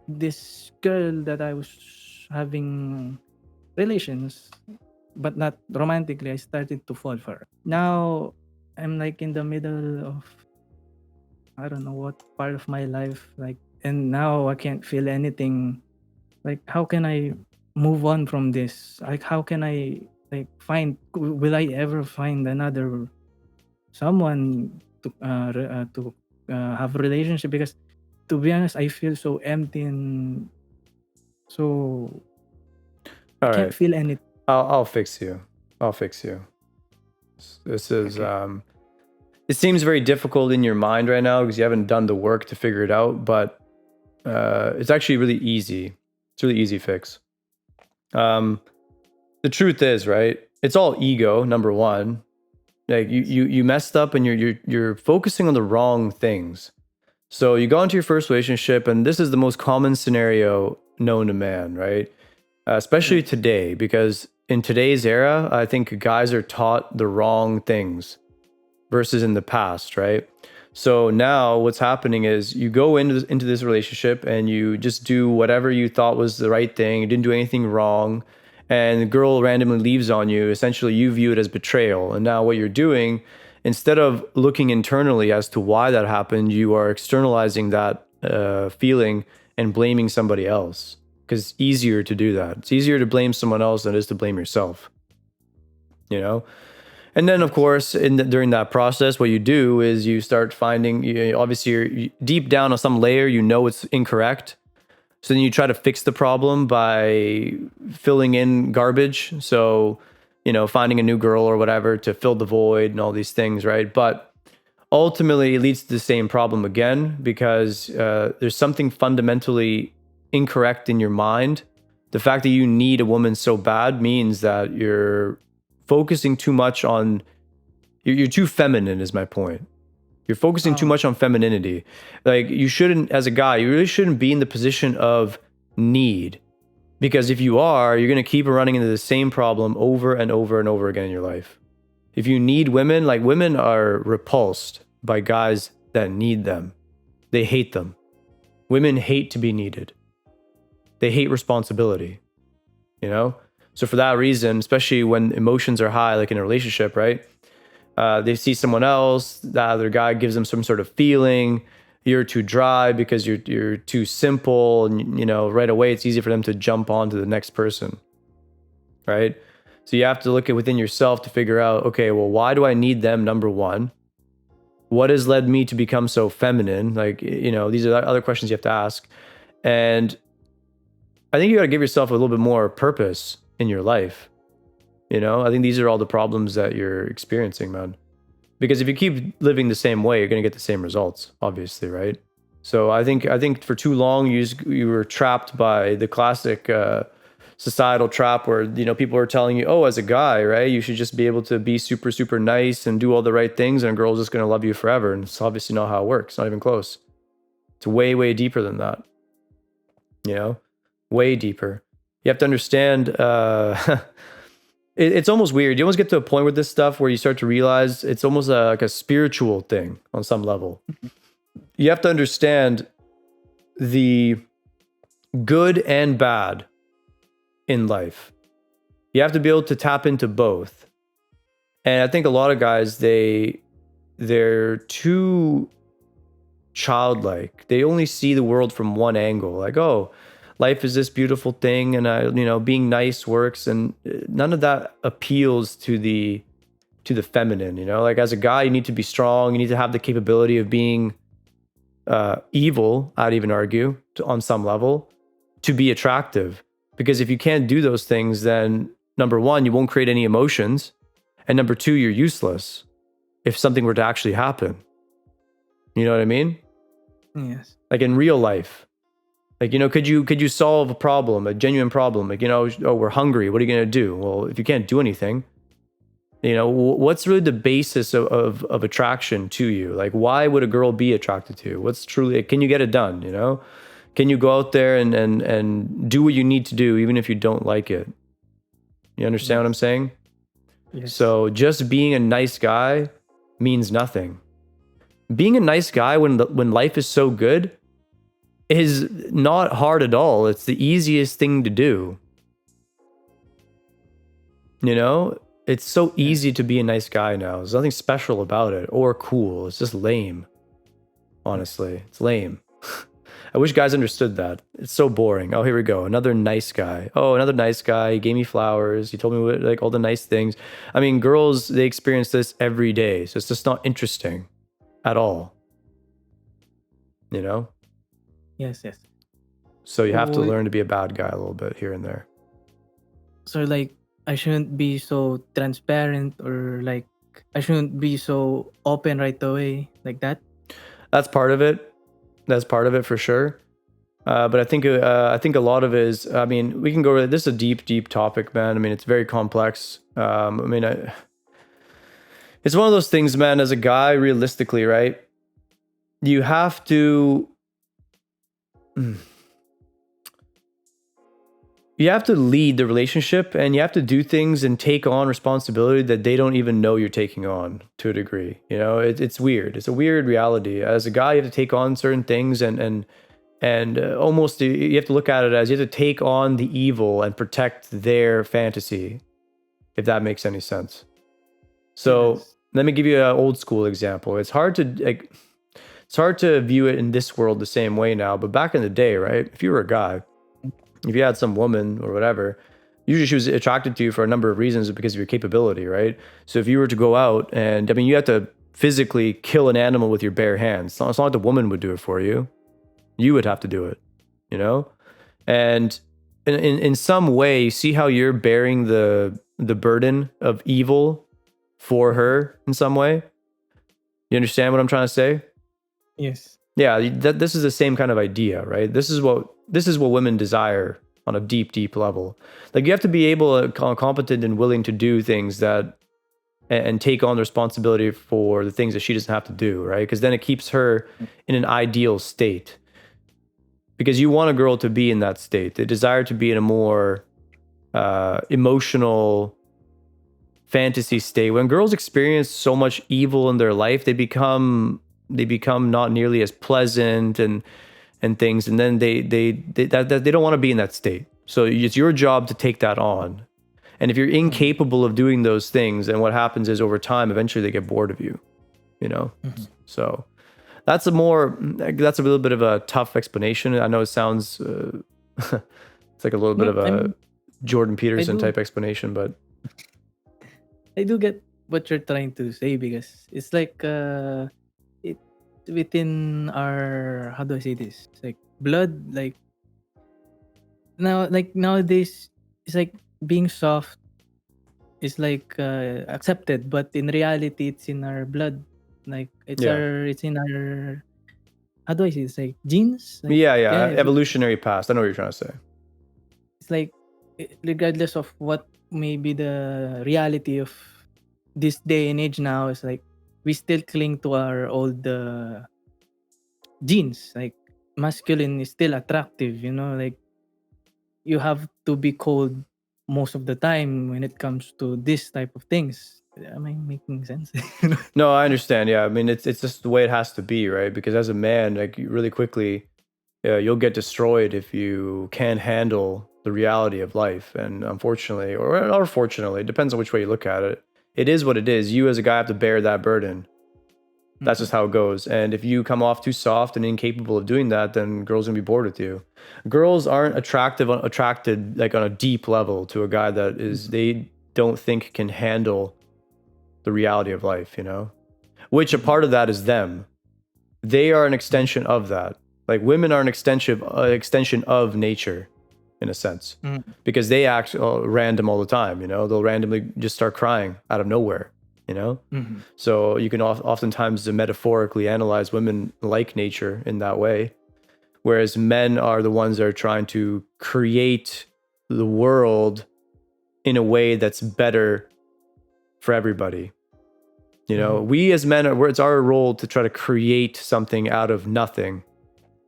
this girl that I was having relations, but not romantically, I started to fall for her. Now I'm like in the middle of, I don't know what part of my life, like, and now I can't feel anything. Like, how can I move on from this? Like, how can I like will I ever find another someone to have a relationship? Because to be honest, I feel so empty and so I All can't right. feel anything. I'll fix you. I'll fix you. This is Okay. it seems very difficult in your mind right now because you haven't done the work to figure it out, but it's actually really easy. It's a really easy fix. Um, the truth is, right? It's all ego, number one. Like you messed up and you're focusing on the wrong things. So you got into your first relationship, and this is the most common scenario known to man, right? Especially Yes. today, because in today's era, I think guys are taught the wrong things versus in the past, right? So now what's happening is you go into this relationship and you just do whatever you thought was the right thing. You didn't do anything wrong. And the girl randomly leaves on you. Essentially, you view it as betrayal. And now what you're doing, instead of looking internally as to why that happened, you are externalizing that feeling and blaming somebody else. Because it's easier to do that. It's easier to blame someone else than it is to blame yourself, you know? And then, of Yes. course, during that process, what you do is you start finding, obviously, deep down on some layer, you know it's incorrect. So then you try to fix the problem by filling in garbage. So, finding a new girl or whatever to fill the void and all these things, right? But ultimately, it leads to the same problem again because there's something fundamentally incorrect in your mind. The fact that you need a woman so bad means that you're focusing too much on you're too feminine is my point. You're focusing too Oh. much on femininity. Like you shouldn't, as a guy, you really shouldn't be in the position of need. Because if you are, you're going to keep running into the same problem over and over and over again in your life. If you need women, like women are repulsed by guys that need them. They hate them. Women hate to be needed. They hate responsibility, you know? So for that reason, especially when emotions are high, like in a relationship, right? They see someone else, that other guy gives them some sort of feeling. You're too dry because you're too simple, and right away it's easy for them to jump on to the next person, right? So you have to look at within yourself to figure out, okay, well, why do I need them? Number one, what has led me to become so feminine? Like, these are other questions you have to ask, and I think you got to give yourself a little bit more purpose in your life. I think these are all the problems that you're experiencing, man. Because if you keep living the same way, you're going to get the same results, obviously, right? So I think for too long you were trapped by the classic societal trap where people are telling you, oh, as a guy, right, you should just be able to be super super nice and do all the right things, and a girl's just going to love you forever. And it's obviously not how it works. Not even close. It's way way deeper than that. You know, way deeper. You have to understand. It's almost weird. You almost get to a point with this stuff where you start to realize it's almost like a spiritual thing on some level. You have to understand the good and bad in life. You have to be able to tap into both. And I think a lot of guys they're too childlike. They only see the world from one angle. Like, oh, life is this beautiful thing, and being nice works, and none of that appeals to the feminine. Like as a guy, you need to be strong. You need to have the capability of being evil. I'd even argue on some level to be attractive. Because if you can't do those things, then number one, you won't create any emotions, and number two, you're useless if something were to actually happen. You know what I mean? Yes. Like in real life. Like, could you solve a problem, a genuine problem? Like, oh, we're hungry. What are you going to do? Well, if you can't do anything, what's really the basis of attraction to you? Like, why would a girl be attracted to you? What's truly, can you get it done? Can you go out there and do what you need to do, even if you don't like it? You understand what I'm Yes. saying? Yes. So just being a nice guy means nothing. Being a nice guy when life is so good, is not hard at all. It's the easiest thing to do. You know, it's so easy to be a nice guy now. There's nothing special about it or cool. It's just lame. Honestly, it's lame. I wish guys understood that. It's so boring. Oh, here we go. Another nice guy. Oh, another nice guy. He gave me flowers. He told me like all the nice things. I mean, girls, they experience this every day. So it's just not interesting at all. You know? Yes. So you have to So learn to be a bad guy a little bit here and there. so like I shouldn't be so transparent, or like I shouldn't be so open right away like that. That's part of it. That's part of it for sure. But I think a lot of it is. I mean, we can go. This is a deep topic, man. I mean, it's very complex. It's one of those things, man. As a guy, realistically, right? You have to. You have to lead the relationship, and you have to do things and take on responsibility that they don't even know you're taking on, to a degree. You know, it's weird. It's a weird reality. As a guy, you have to take on certain things, and almost you have to look at it as you have to take on the evil and protect their fantasy, if that makes any sense. So Yes. let me give you an old school example. It's hard to view it in this world the same way now, but back in the day, right? If you were a guy, if you had some woman or whatever, usually she was attracted to you for a number of reasons because of your capability, right? So if you were to go out and, I mean, you have to physically kill an animal with your bare hands. It's not like the woman would do it for you. You would have to do it, you know? And in some way, see how you're bearing the burden of evil for her in some way? You understand what I'm trying to say? Yes. Yeah, this is the same kind of idea, right? This is what women desire on a deep level. Like, you have to be able, competent and willing to do things that and take on the responsibility for the things that she doesn't have to do, right? Because then it keeps her in an ideal state. Because you want a girl to be in that state. They desire to be in a more emotional fantasy state. When girls experience so much evil in their life, they become not nearly as pleasant and things, and then they don't want to be in that state. So it's your job to take that on. And if you're incapable of doing those things, then what happens is over time, eventually they get bored of you, you know? So that's a little bit of a tough explanation. I know it sounds, it's like a little bit of a Jordan Peterson type explanation, but I do get what you're trying to say, because it's like it within our, how do I say this? It's like blood. Like nowadays, it's like being soft is like accepted, but in reality, it's in our blood. Like it's in our, how do I say? It's like genes. Like, evolutionary past. I know what you're trying to say. It's like, regardless of what may be the reality of this day and age now, it's like we still cling to our old genes. Like masculine is still attractive, you know. Like you have to be cold most of the time when it comes to this type of things. Am I making sense? No, I understand. Yeah, I mean, it's just the way it has to be, right? Because as a man, like, really quickly, you'll get destroyed if you can't handle the reality of life. And unfortunately, or fortunately, it depends on which way you look at it. It is what it is. You as a guy have to bear that burden. That's just how it goes. And if you come off too soft and incapable of doing that, then girls are gonna be bored with you. Girls aren't attracted like on a deep level to a guy that is they don't think can handle the reality of life, you know? Which a part of that is them. They are an extension of that. Like, women are an extension of nature, in a sense, because they act random all the time. You know, they'll randomly just start crying out of nowhere. You know, so you can oftentimes metaphorically analyze women like nature in that way, whereas men are the ones that are trying to create the world in a way that's better for everybody. You know, we as men it's our role to try to create something out of nothing,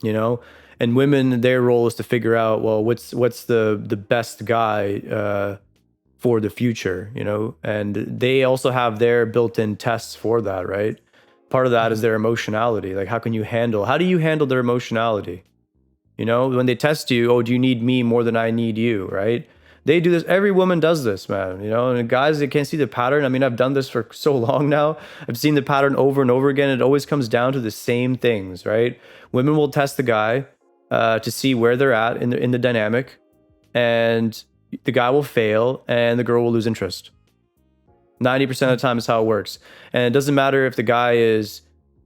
you know, and women, their role is to figure out, well, what's the best guy for the future, you know, and they also have their built-in tests for that, right? Part of that is their emotionality. Like, how do you handle their emotionality? You know, when they test you, oh, do you need me more than I need you, right? They do this. Every woman does this, man. You know, and guys, they can't see the pattern. I mean, I've done this for so long now. I've seen the pattern over and over again. It always comes down to the same things, right? Women will test the guy to see where they're at in the dynamic, and the guy will fail, and the girl will lose interest. 90% of the time is how it works. And it doesn't matter if the guy is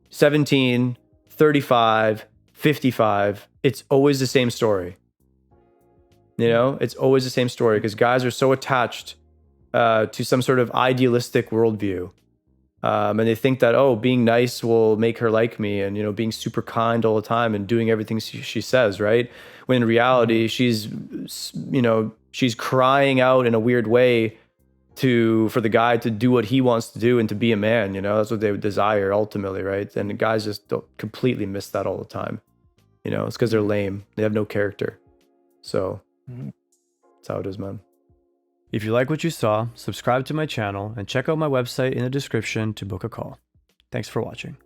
17, 35, 55. It's always the same story. You know, it's always the same story because guys are so attached to some sort of idealistic worldview. And they think that, oh, being nice will make her like me, and, you know, being super kind all the time and doing everything she says, right? When in reality, she's, you know, she's crying out in a weird way for the guy to do what he wants to do and to be a man, you know? That's what they would desire ultimately, right? And the guys just don't completely miss that all the time. You know, it's because they're lame. They have no character. So that's how it is, man. If you like what you saw, subscribe to my channel and check out my website in the description to book a call. Thanks for watching.